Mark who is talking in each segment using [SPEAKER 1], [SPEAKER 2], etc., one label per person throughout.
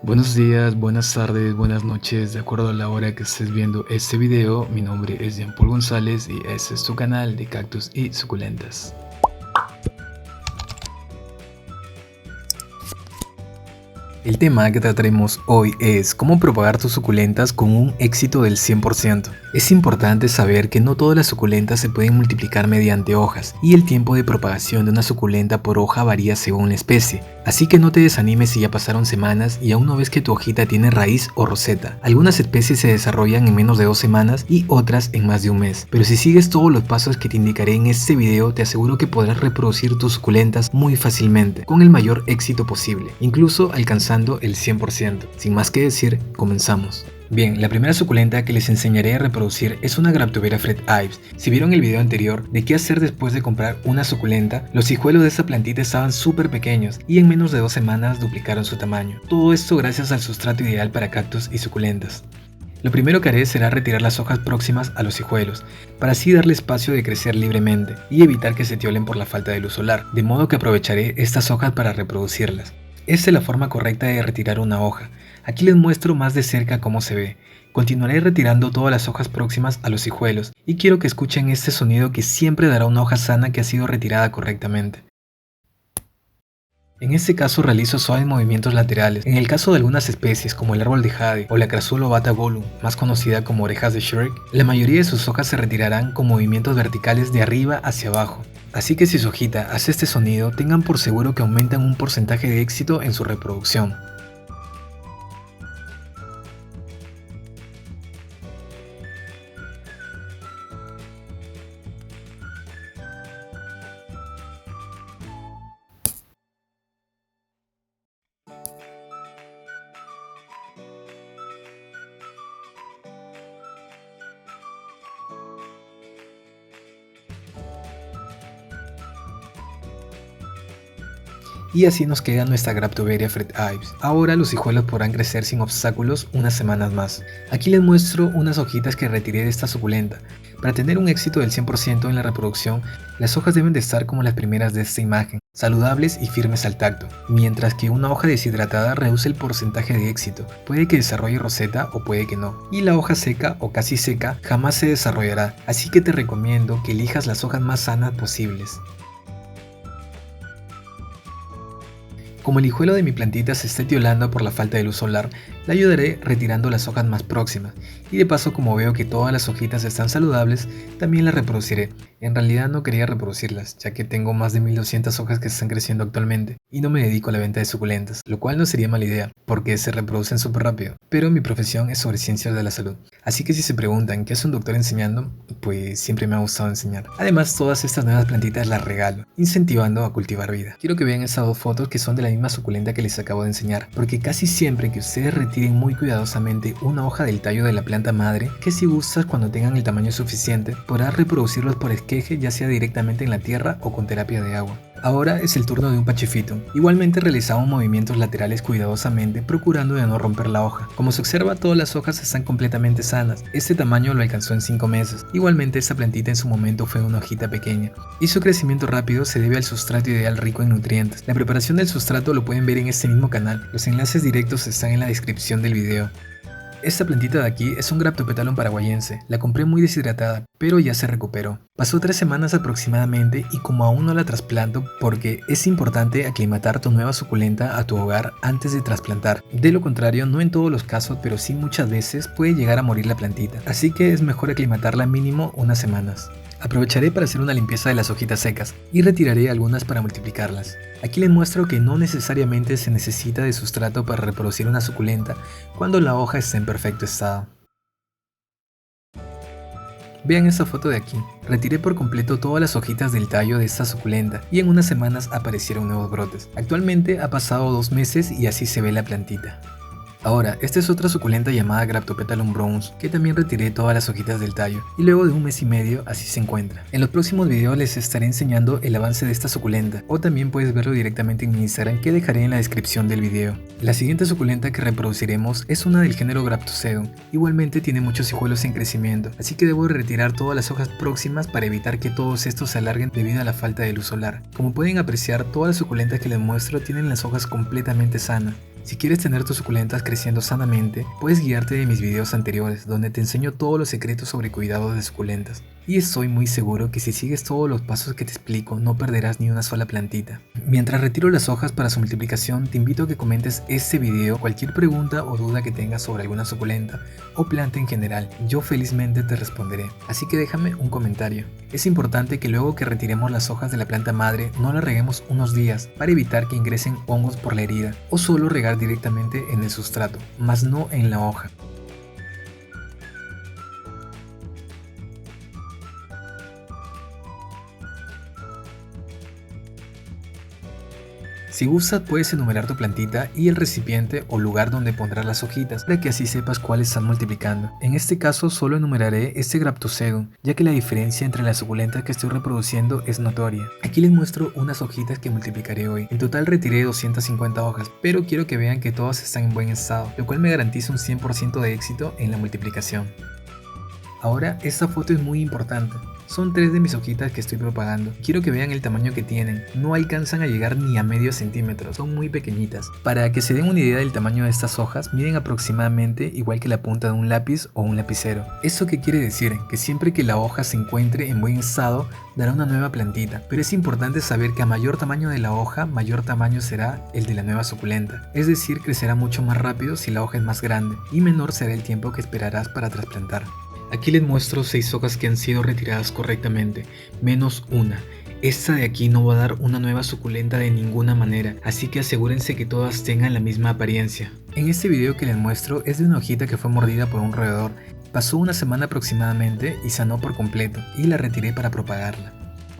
[SPEAKER 1] Buenos días, buenas tardes, buenas noches, de acuerdo a la hora que estés viendo este video. Mi nombre es Jean Paul González y este es tu canal de cactus y suculentas. El tema que trataremos hoy es cómo propagar tus suculentas con un éxito del 100%. Es importante saber que no todas las suculentas se pueden multiplicar mediante hojas, y el tiempo de propagación de una suculenta por hoja varía según la especie. Así que no te desanimes si ya pasaron semanas y aún no ves que tu hojita tiene raíz o roseta. Algunas especies se desarrollan en menos de 2 semanas y otras en más de un mes. Pero si sigues todos los pasos que te indicaré en este video, te aseguro que podrás reproducir tus suculentas muy fácilmente, con el mayor éxito posible, incluso alcanzando el 100%. Sin más que decir, comenzamos. Bien, la primera suculenta que les enseñaré a reproducir es una Graptoveria Fred Ives. Si vieron el video anterior de qué hacer después de comprar una suculenta, los hijuelos de esta plantita estaban súper pequeños y en menos de 2 semanas duplicaron su tamaño. Todo esto gracias al sustrato ideal para cactus y suculentas. Lo primero que haré será retirar las hojas próximas a los hijuelos, para así darle espacio de crecer libremente y evitar que se tiolen por la falta de luz solar, de modo que aprovecharé estas hojas para reproducirlas. Esta es la forma correcta de retirar una hoja. Aquí les muestro más de cerca cómo se ve. Continuaré retirando todas las hojas próximas a los hijuelos y quiero que escuchen este sonido que siempre dará una hoja sana que ha sido retirada correctamente. En este caso realizo suaves movimientos laterales. En el caso de algunas especies como el árbol de jade o la Crassula ovata Gollum, más conocida como orejas de Shrek, la mayoría de sus hojas se retirarán con movimientos verticales de arriba hacia abajo. Así que si su hojita hace este sonido, tengan por seguro que aumentan un porcentaje de éxito en su reproducción. Y así nos queda nuestra Graptoveria Fred Ives. Ahora los hijuelos podrán crecer sin obstáculos unas semanas más. Aquí les muestro unas hojitas que retiré de esta suculenta. Para tener un éxito del 100% en la reproducción, las hojas deben de estar como las primeras de esta imagen, saludables y firmes al tacto, mientras que una hoja deshidratada reduce el porcentaje de éxito, puede que desarrolle roseta o puede que no, y la hoja seca o casi seca jamás se desarrollará, así que te recomiendo que elijas las hojas más sanas posibles. Como el hijuelo de mi plantita se esté tiolando por la falta de luz solar, la ayudaré retirando las hojas más próximas, y de paso como veo que todas las hojitas están saludables, también las reproduciré. En realidad no quería reproducirlas, ya que tengo más de 1200 hojas que están creciendo actualmente, y no me dedico a la venta de suculentas, lo cual no sería mala idea, porque se reproducen súper rápido, pero mi profesión es sobre ciencias de la salud. Así que si se preguntan qué hace un doctor enseñando, pues siempre me ha gustado enseñar. Además, todas estas nuevas plantitas las regalo, incentivando a cultivar vida. Quiero que vean estas dos fotos que son de la misma suculenta que les acabo de enseñar, porque casi siempre que ustedes retiren muy cuidadosamente una hoja del tallo de la planta madre, que si gustas cuando tengan el tamaño suficiente, podrás reproducirlos por esqueje, ya sea directamente en la tierra o con terapia de agua. Ahora es el turno de un Pachyphytum. Igualmente realizamos movimientos laterales cuidadosamente, procurando de no romper la hoja. Como se observa, todas las hojas están completamente sanas. Este tamaño lo alcanzó en 5 meses. Igualmente esta plantita en su momento fue una hojita pequeña. Y su crecimiento rápido se debe al sustrato ideal rico en nutrientes. La preparación del sustrato lo pueden ver en este mismo canal. Los enlaces directos están en la descripción del video. Esta plantita de aquí es un Graptopetalum paraguayense. La compré muy deshidratada, pero ya se recuperó. Pasó 3 semanas aproximadamente y como aún no la trasplanto, porque es importante aclimatar tu nueva suculenta a tu hogar antes de trasplantar. De lo contrario, no en todos los casos, pero sí muchas veces puede llegar a morir la plantita. Así que es mejor aclimatarla mínimo unas semanas. Aprovecharé para hacer una limpieza de las hojitas secas y retiraré algunas para multiplicarlas. Aquí les muestro que no necesariamente se necesita de sustrato para reproducir una suculenta cuando la hoja está en perfecto estado. Vean esta foto de aquí. Retiré por completo todas las hojitas del tallo de esta suculenta y en unas semanas aparecieron nuevos brotes. Actualmente ha pasado 2 meses y así se ve la plantita. Ahora, esta es otra suculenta llamada Graptopetalum bronze, que también retiré todas las hojitas del tallo, y luego de 1 mes y medio así se encuentra. En los próximos videos les estaré enseñando el avance de esta suculenta, o también puedes verlo directamente en mi Instagram que dejaré en la descripción del video. La siguiente suculenta que reproduciremos es una del género Graptosedum, igualmente tiene muchos hijuelos en crecimiento, así que debo retirar todas las hojas próximas para evitar que todos estos se alarguen debido a la falta de luz solar. Como pueden apreciar, todas las suculentas que les muestro tienen las hojas completamente sanas. Si quieres tener tus suculentas creciendo sanamente, puedes guiarte de mis videos anteriores, donde te enseño todos los secretos sobre cuidado de suculentas. Y estoy muy seguro que si sigues todos los pasos que te explico, no perderás ni una sola plantita. Mientras retiro las hojas para su multiplicación, te invito a que comentes este video cualquier pregunta o duda que tengas sobre alguna suculenta o planta en general. Yo felizmente te responderé, así que déjame un comentario. Es importante que luego que retiremos las hojas de la planta madre, no las reguemos unos días para evitar que ingresen hongos por la herida, o solo regar directamente en el sustrato, mas no en la hoja. Si gustas, puedes enumerar tu plantita y el recipiente o lugar donde pondrás las hojitas, para que así sepas cuáles están multiplicando. En este caso solo enumeraré este Graptocedum, ya que la diferencia entre las suculentas que estoy reproduciendo es notoria. Aquí les muestro unas hojitas que multiplicaré hoy. En total retiré 250 hojas, pero quiero que vean que todas están en buen estado, lo cual me garantiza un 100% de éxito en la multiplicación. Ahora, esta foto es muy importante. Son 3 de mis hojitas que estoy propagando. Quiero que vean el tamaño que tienen. No alcanzan a llegar ni a medio centímetro, son muy pequeñitas. Para que se den una idea del tamaño de estas hojas, miden aproximadamente igual que la punta de un lápiz o un lapicero. ¿Eso qué quiere decir? Que siempre que la hoja se encuentre en buen estado, dará una nueva plantita. Pero es importante saber que a mayor tamaño de la hoja, mayor tamaño será el de la nueva suculenta. Es decir, crecerá mucho más rápido si la hoja es más grande, y menor será el tiempo que esperarás para trasplantar. Aquí les muestro 6 hojas que han sido retiradas correctamente, menos una. Esta de aquí no va a dar una nueva suculenta de ninguna manera, así que asegúrense que todas tengan la misma apariencia. En este video que les muestro es de una hojita que fue mordida por un roedor. Pasó una semana aproximadamente y sanó por completo, y la retiré para propagarla.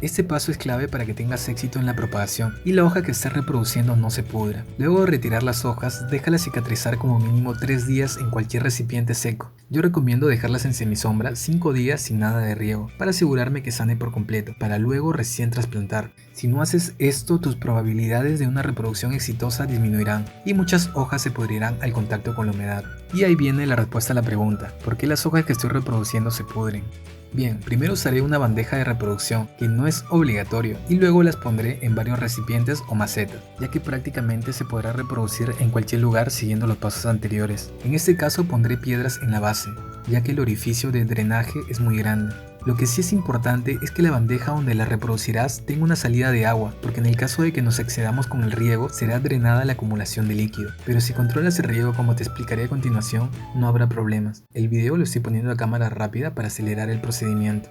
[SPEAKER 1] Este paso es clave para que tengas éxito en la propagación y la hoja que estés reproduciendo no se pudra. Luego de retirar las hojas, déjalas cicatrizar como mínimo 3 días en cualquier recipiente seco. Yo recomiendo dejarlas en semisombra 5 días sin nada de riego, para asegurarme que sane por completo, para luego recién trasplantar. Si no haces esto, tus probabilidades de una reproducción exitosa disminuirán y muchas hojas se pudrirán al contacto con la humedad. Y ahí viene la respuesta a la pregunta: ¿por qué las hojas que estoy reproduciendo se pudren? Bien, primero usaré una bandeja de reproducción, que no es obligatorio, y luego las pondré en varios recipientes o macetas, ya que prácticamente se podrá reproducir en cualquier lugar siguiendo los pasos anteriores. En este caso pondré piedras en la base, ya que el orificio de drenaje es muy grande. Lo que sí es importante es que la bandeja donde la reproducirás tenga una salida de agua, porque en el caso de que nos excedamos con el riego, será drenada la acumulación de líquido. Pero si controlas el riego como te explicaré a continuación, no habrá problemas. El video lo estoy poniendo a cámara rápida para acelerar el procedimiento.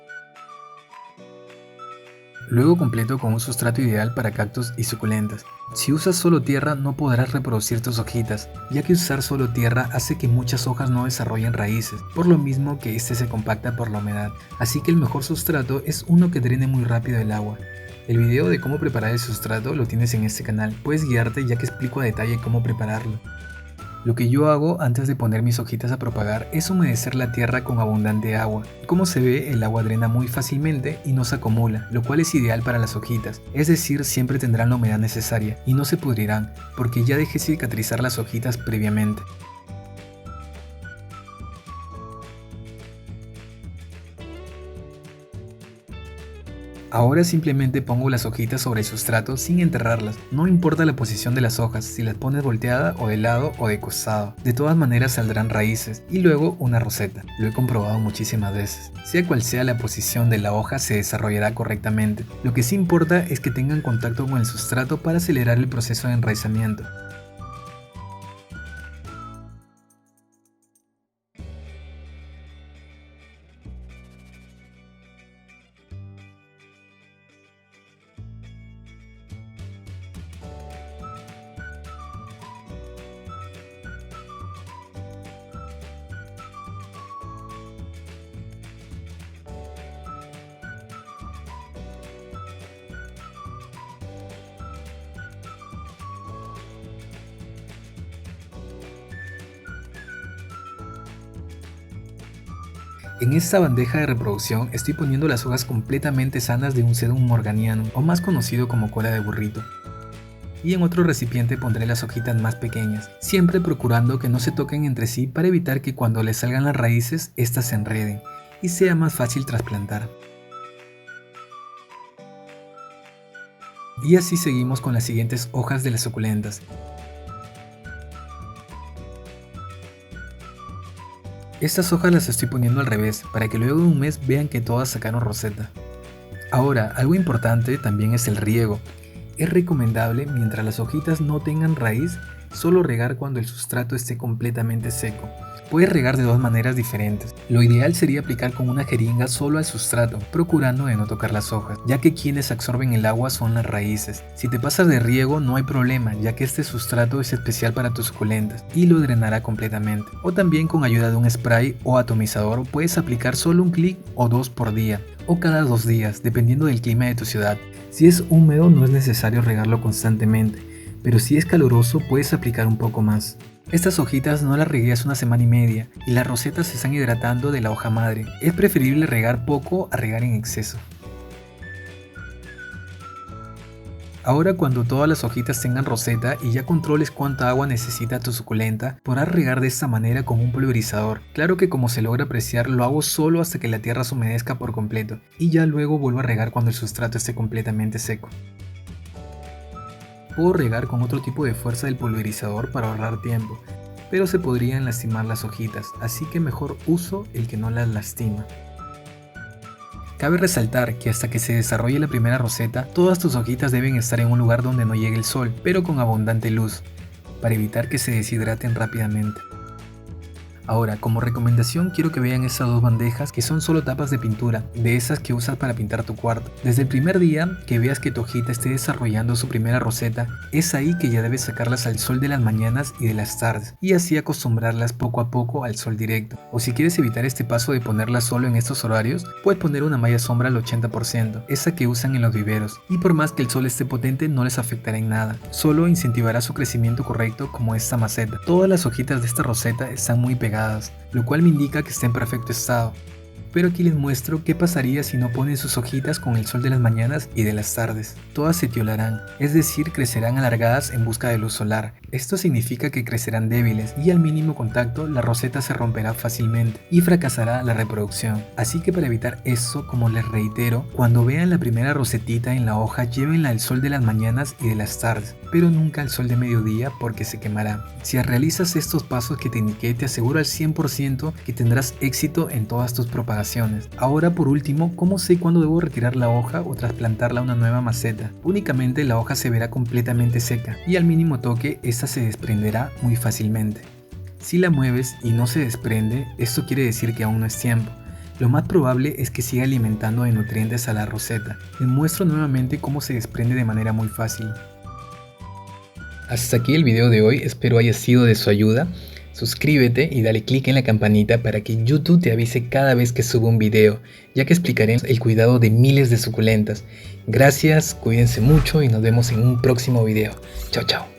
[SPEAKER 1] Luego completo con un sustrato ideal para cactus y suculentas. Si usas solo tierra no podrás reproducir tus hojitas, ya que usar solo tierra hace que muchas hojas no desarrollen raíces, por lo mismo que este se compacta por la humedad, así que el mejor sustrato es uno que drene muy rápido el agua. El video de cómo preparar el sustrato lo tienes en este canal, puedes guiarte ya que explico a detalle cómo prepararlo. Lo que yo hago antes de poner mis hojitas a propagar es humedecer la tierra con abundante agua. Como se ve, el agua drena muy fácilmente y no se acumula, lo cual es ideal para las hojitas, es decir, siempre tendrán la humedad necesaria y no se pudrirán, porque ya dejé cicatrizar las hojitas previamente. Ahora simplemente pongo las hojitas sobre el sustrato sin enterrarlas, no importa la posición de las hojas, si las pones volteada o de lado o de costado, de todas maneras saldrán raíces y luego una roseta, lo he comprobado muchísimas veces. Sea cual sea la posición de la hoja se desarrollará correctamente, lo que sí importa es que tengan contacto con el sustrato para acelerar el proceso de enraizamiento. En esta bandeja de reproducción estoy poniendo las hojas completamente sanas de un Sedum morganianum, o más conocido como cola de burrito. Y en otro recipiente pondré las hojitas más pequeñas, siempre procurando que no se toquen entre sí para evitar que cuando les salgan las raíces, estas se enreden y sea más fácil trasplantar. Y así seguimos con las siguientes hojas de las suculentas. Estas hojas las estoy poniendo al revés para que luego de un mes vean que todas sacaron roseta. Ahora, algo importante también es el riego. Es recomendable, mientras las hojitas no tengan raíz, solo regar cuando el sustrato esté completamente seco. Puedes regar de dos maneras diferentes. Lo ideal sería aplicar con una jeringa solo al sustrato, procurando de no tocar las hojas, ya que quienes absorben el agua son las raíces. Si te pasas de riego no hay problema, ya que este sustrato es especial para tus suculentas y lo drenará completamente. O también con ayuda de un spray o atomizador puedes aplicar solo un clic o dos por día, o cada 2 días, dependiendo del clima de tu ciudad. Si es húmedo no es necesario regarlo constantemente, pero si es caluroso puedes aplicar un poco más. Estas hojitas no las regué hace 1 semana y media y las rosetas se están hidratando de la hoja madre. Es preferible regar poco a regar en exceso. Ahora, cuando todas las hojitas tengan roseta y ya controles cuánta agua necesita tu suculenta, podrás regar de esta manera con un pulverizador. Claro que, como se logra apreciar, lo hago solo hasta que la tierra se humedezca por completo y ya luego vuelvo a regar cuando el sustrato esté completamente seco. Puedo regar con otro tipo de fuerza del pulverizador para ahorrar tiempo, pero se podrían lastimar las hojitas, así que mejor uso el que no las lastima. Cabe resaltar que hasta que se desarrolle la primera roseta, todas tus hojitas deben estar en un lugar donde no llegue el sol, pero con abundante luz, para evitar que se deshidraten rápidamente. Ahora, como recomendación quiero que vean estas 2 bandejas que son solo tapas de pintura, de esas que usas para pintar tu cuarto. Desde el primer día que veas que tu hojita esté desarrollando su primera roseta, es ahí que ya debes sacarlas al sol de las mañanas y de las tardes, y así acostumbrarlas poco a poco al sol directo. O si quieres evitar este paso de ponerlas solo en estos horarios, puedes poner una malla sombra al 80%, esa que usan en los viveros, y por más que el sol esté potente no les afectará en nada, solo incentivará su crecimiento correcto como esta maceta. Todas las hojitas de esta roseta están muy pegadas, lo cual me indica que está en perfecto estado. Pero aquí les muestro qué pasaría si no ponen sus hojitas con el sol de las mañanas y de las tardes. Todas se tiolarán, es decir, crecerán alargadas en busca de luz solar. Esto significa que crecerán débiles y al mínimo contacto la roseta se romperá fácilmente y fracasará la reproducción. Así que para evitar eso, como les reitero, cuando vean la primera rosetita en la hoja, llévenla al sol de las mañanas y de las tardes, pero nunca al sol de mediodía porque se quemará. Si realizas estos pasos que te indiqué, te aseguro al 100% que tendrás éxito en todas tus propagaciones. Ahora, por último, ¿cómo sé cuándo debo retirar la hoja o trasplantarla a una nueva maceta? Únicamente la hoja se verá completamente seca y al mínimo toque esta se desprenderá muy fácilmente. Si la mueves y no se desprende, esto quiere decir que aún no es tiempo. Lo más probable es que siga alimentando de nutrientes a la roseta. Les muestro nuevamente cómo se desprende de manera muy fácil. Hasta aquí el video de hoy, espero haya sido de su ayuda. Suscríbete y dale click en la campanita para que YouTube te avise cada vez que suba un video, ya que explicaré el cuidado de miles de suculentas. Gracias, cuídense mucho y nos vemos en un próximo video. Chao, chao.